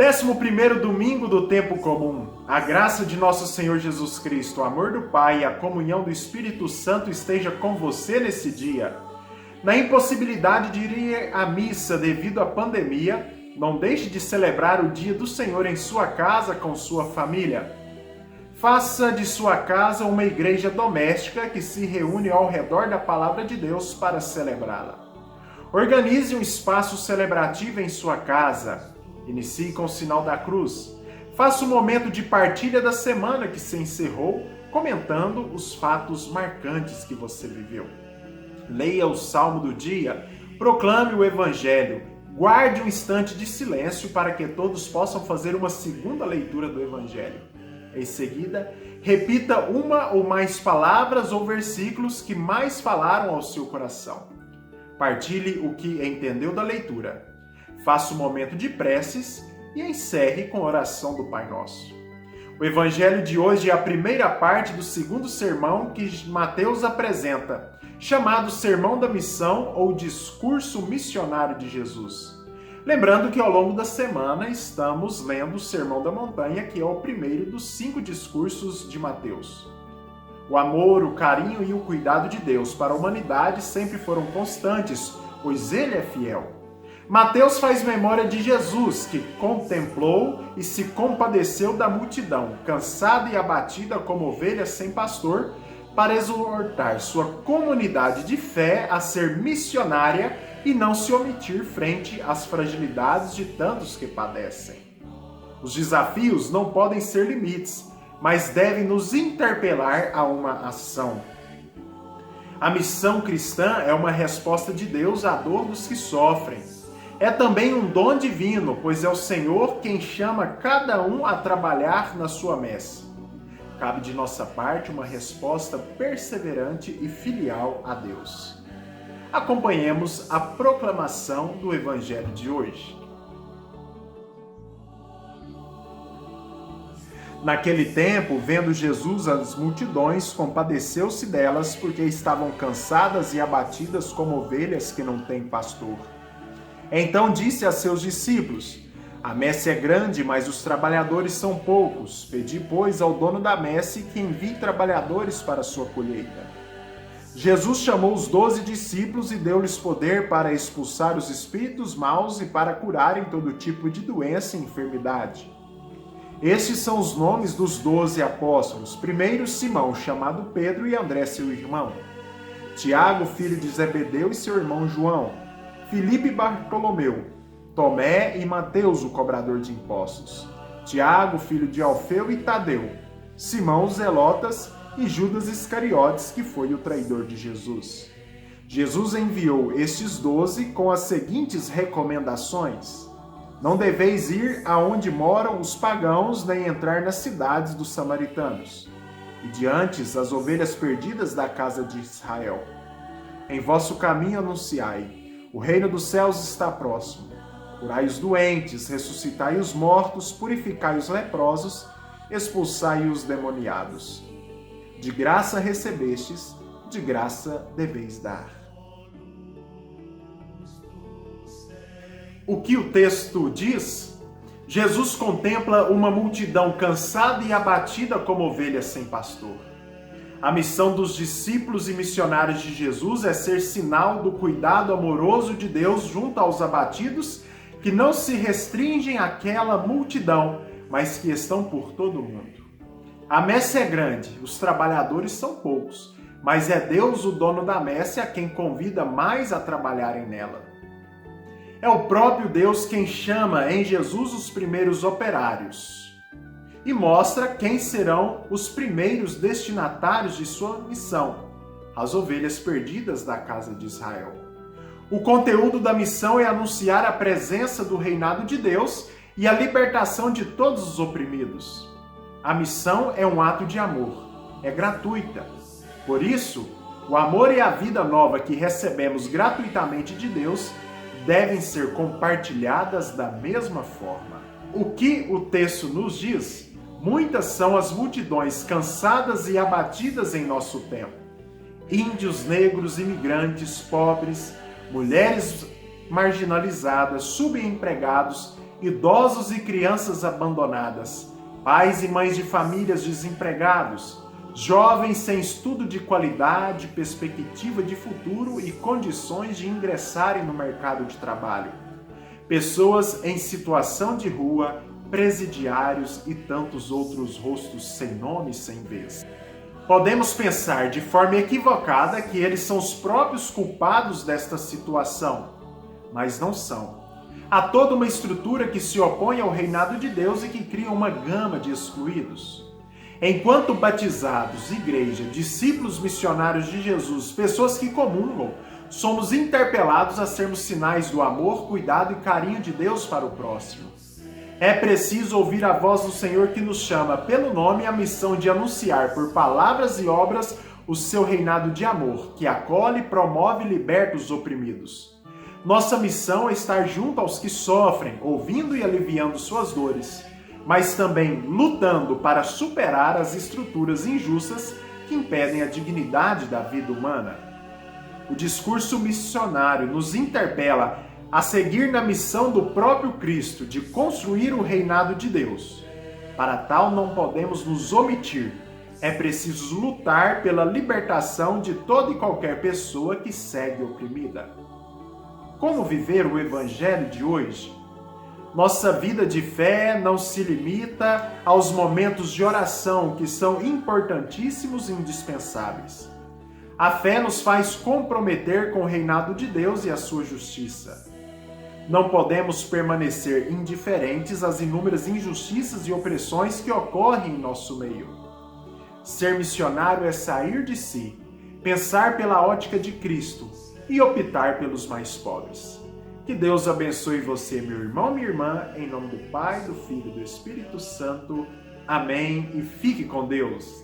11º domingo do tempo comum. A graça de nosso Senhor Jesus Cristo, o amor do Pai e a comunhão do Espírito Santo esteja com você nesse dia. Na impossibilidade de ir à missa devido à pandemia, não deixe de celebrar o dia do Senhor em sua casa com sua família. Faça de sua casa uma igreja doméstica que se reúne ao redor da palavra de Deus para celebrá-la. Organize um espaço celebrativo em sua casa. Inicie com o sinal da cruz. Faça um momento de partilha da semana que se encerrou, comentando os fatos marcantes que você viveu. Leia o salmo do dia, proclame o evangelho, guarde um instante de silêncio para que todos possam fazer uma segunda leitura do evangelho. Em seguida, repita uma ou mais palavras ou versículos que mais falaram ao seu coração. Partilhe o que entendeu da leitura. Faça um momento de preces e encerre com a oração do Pai Nosso. O evangelho de hoje é a primeira parte do segundo sermão que Mateus apresenta, chamado Sermão da Missão ou Discurso Missionário de Jesus. Lembrando que ao longo da semana estamos lendo o Sermão da Montanha, que é o primeiro dos 5 discursos de Mateus. O amor, o carinho e o cuidado de Deus para a humanidade sempre foram constantes, pois Ele é fiel. Mateus faz memória de Jesus, que contemplou e se compadeceu da multidão, cansada e abatida como ovelha sem pastor, para exortar sua comunidade de fé a ser missionária e não se omitir frente às fragilidades de tantos que padecem. Os desafios não podem ser limites, mas devem nos interpelar a uma ação. A missão cristã é uma resposta de Deus à dor dos que sofrem. É também um dom divino, pois é o Senhor quem chama cada um a trabalhar na sua messe. Cabe de nossa parte uma resposta perseverante e filial a Deus. Acompanhemos a proclamação do Evangelho de hoje. Naquele tempo, vendo Jesus as multidões, compadeceu-se delas, porque estavam cansadas e abatidas como ovelhas que não têm pastor. Então disse a seus discípulos: A messe é grande, mas os trabalhadores são poucos. Pedi, pois, ao dono da messe que envie trabalhadores para a sua colheita. Jesus chamou os 12 discípulos e deu-lhes poder para expulsar os espíritos maus e para curarem todo tipo de doença e enfermidade. Estes são os nomes dos 12 apóstolos. Primeiro, Simão, chamado Pedro, e André, seu irmão. Tiago, filho de Zebedeu, e seu irmão João. Filipe e Bartolomeu, Tomé e Mateus, o cobrador de impostos, Tiago, filho de Alfeu, e Tadeu, Simão os Zelotas e Judas Iscariotes, que foi o traidor de Jesus. Jesus enviou estes 12 com as seguintes recomendações: Não deveis ir aonde moram os pagãos, nem entrar nas cidades dos samaritanos, e diante as ovelhas perdidas da casa de Israel. Em vosso caminho anunciai: O reino dos céus está próximo. Curai os doentes, ressuscitai os mortos, purificai os leprosos, expulsai os demoniados. De graça recebestes, de graça deveis dar. O que o texto diz? Jesus contempla uma multidão cansada e abatida como ovelhas sem pastor. A missão dos discípulos e missionários de Jesus é ser sinal do cuidado amoroso de Deus junto aos abatidos, que não se restringem àquela multidão, mas que estão por todo o mundo. A messe é grande, os trabalhadores são poucos, mas é Deus o dono da messe a quem convida mais a trabalharem nela. É o próprio Deus quem chama em Jesus os primeiros operários e mostra quem serão os primeiros destinatários de sua missão, as ovelhas perdidas da casa de Israel. O conteúdo da missão é anunciar a presença do reinado de Deus e a libertação de todos os oprimidos. A missão é um ato de amor, é gratuita. Por isso, o amor e a vida nova que recebemos gratuitamente de Deus devem ser compartilhadas da mesma forma. O que o texto nos diz? Muitas são as multidões cansadas e abatidas em nosso tempo. Índios, negros, imigrantes, pobres, mulheres marginalizadas, subempregados, idosos e crianças abandonadas, pais e mães de famílias desempregados, jovens sem estudo de qualidade, perspectiva de futuro e condições de ingressarem no mercado de trabalho, pessoas em situação de rua, presidiários e tantos outros rostos sem nome e sem vez. Podemos pensar de forma equivocada que eles são os próprios culpados desta situação, mas não são. Há toda uma estrutura que se opõe ao reinado de Deus e que cria uma gama de excluídos. Enquanto batizados, igreja, discípulos missionários de Jesus, pessoas que comungam, somos interpelados a sermos sinais do amor, cuidado e carinho de Deus para o próximo. É preciso ouvir a voz do Senhor que nos chama pelo nome a missão de anunciar por palavras e obras o seu reinado de amor, que acolhe, promove e liberta os oprimidos. Nossa missão é estar junto aos que sofrem, ouvindo e aliviando suas dores, mas também lutando para superar as estruturas injustas que impedem a dignidade da vida humana. O discurso missionário nos interpela a seguir na missão do próprio Cristo de construir o reinado de Deus. Para tal, não podemos nos omitir. É preciso lutar pela libertação de toda e qualquer pessoa que segue oprimida. Como viver o Evangelho de hoje? Nossa vida de fé não se limita aos momentos de oração, que são importantíssimos e indispensáveis. A fé nos faz comprometer com o reinado de Deus e a sua justiça. Não podemos permanecer indiferentes às inúmeras injustiças e opressões que ocorrem em nosso meio. Ser missionário é sair de si, pensar pela ótica de Cristo e optar pelos mais pobres. Que Deus abençoe você, meu irmão, minha irmã, em nome do Pai, do Filho e do Espírito Santo. Amém. E fique com Deus.